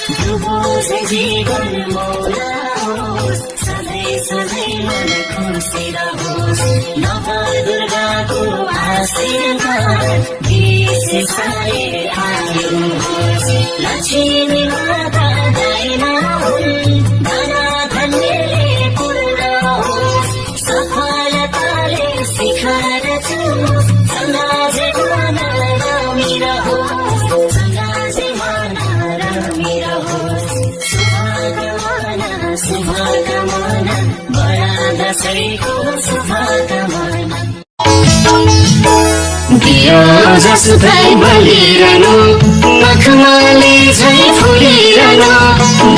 जीवन मौला होस् सधैँ सधैँ मन खुसी रहोस् नवदुर्गाको आशीर्वाद विशेषाले आउनुहोस् लक्ष्मी माता दैना हुन् धन धन्यले पूर्ण होस् सफलताले शिखर छुस् समाजमा नरामी रहोस् समाजमा नरामी रहोस् शुभकामना बडा दशैँको शुभकामना दियो जसुकै बलिरहनु मखमली झै फुलिरहनु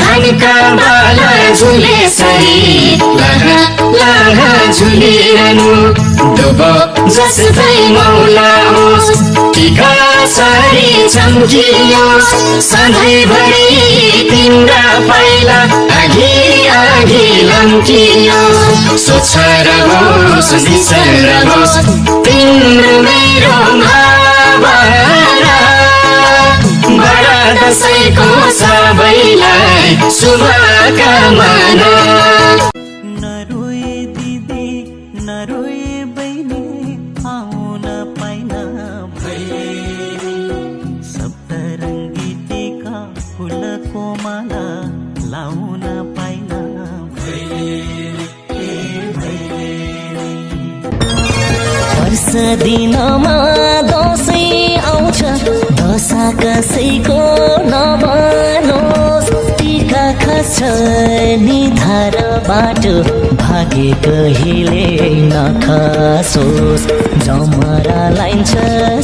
धानका बाला झुले सरी लहा लहा झुलिरहनु दुबो जसुकै मौला होस् टीका सारी चम्कियोस् सधैँभरि तिम्रा पाइला अघि अघि लम्कियोस् स्वच्छ रहोस् निश्चल रहोस् तिम्रो मेरो भावना बडा दशैँको सबैलाई शुभकामना नरोए दिदी नरोए बहिनी आउन पाइन भैलेनी सप्तरङ्गी टीका फुलको माला लाउन पाइन वर्ष दिनमा दसैँ आउँछ दशा कसैको नभनोस् टीका खस्छ निधारबाट भाग्य कहिले नखसोस् जमरा लाइन्छ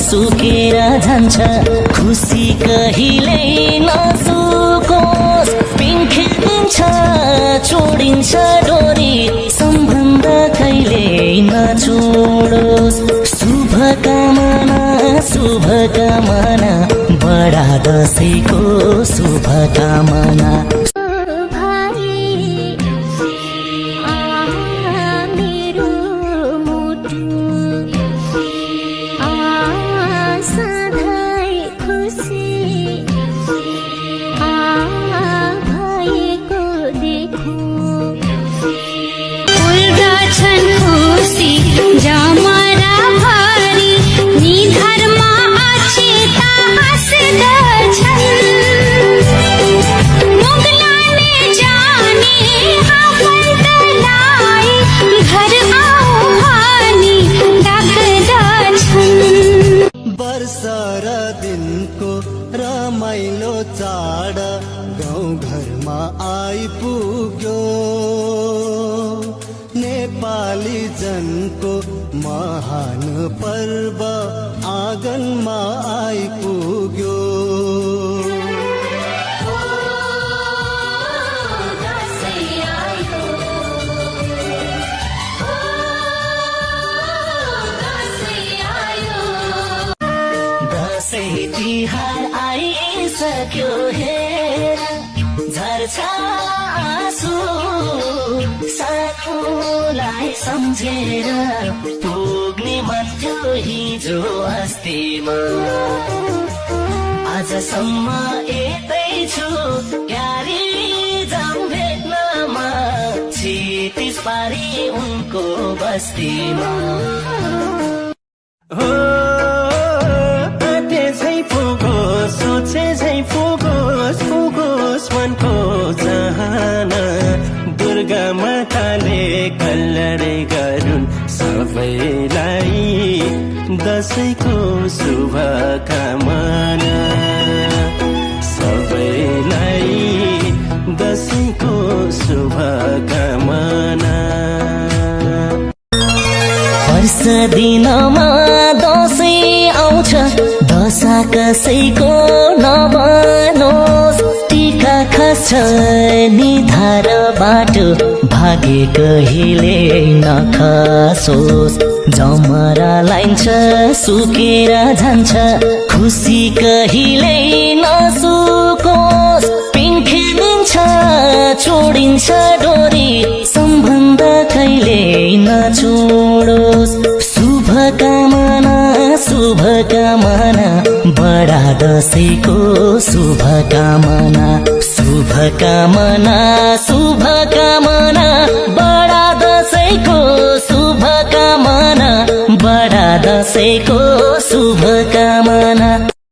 सुकेर जान्छ खुसी कहिले नसुकोस् पिङ्खे दिन्छ छोडिन्छ डोरी सम्बन्ध कहिले नछोडोस् शुभकामना शुभकामना बडा दशैँको शुभकामना रमाइलो चाड गाउँ घरमा आइपुग्यो नेपाली जनको महान पर्व आँगनमा आइपुग्यो दशैँ तिहार आइसक्यो हे झर्छ आँसु साथोलाई सम्झेर पुग्ने मन थियो हिजो अस्तिमा आजसम्म यतै छु क्यारी जाम भेट्नमा क्षितिज पारी उनको बस्तीमा सोचे झै पुगोस् पुगोस् मनको चाहना दुर्गा माताले कल्लरे गरून् सबैलाई दशैँको शुभकामना सबैलाई दशैँको शुभकामना वर्ष दिनमा दशैँ आउँछ दशा कसैको नभनोस् टीका खस्छ निधारबाट भाग्य कहिले नखसोस् जमरा लाइन्छ सुकेर जान्छ खुसी कहिले नसुकोस् पिङ्खे दिन्छ छोडिन्छ डोरी सम्बन्ध कहिले नछोडोस् शुभकामना शुभकामना बडा दशैंको शुभकामना शुभकामना शुभकामना बडा दशैंको शुभकामना बडा दशैंको शुभकामना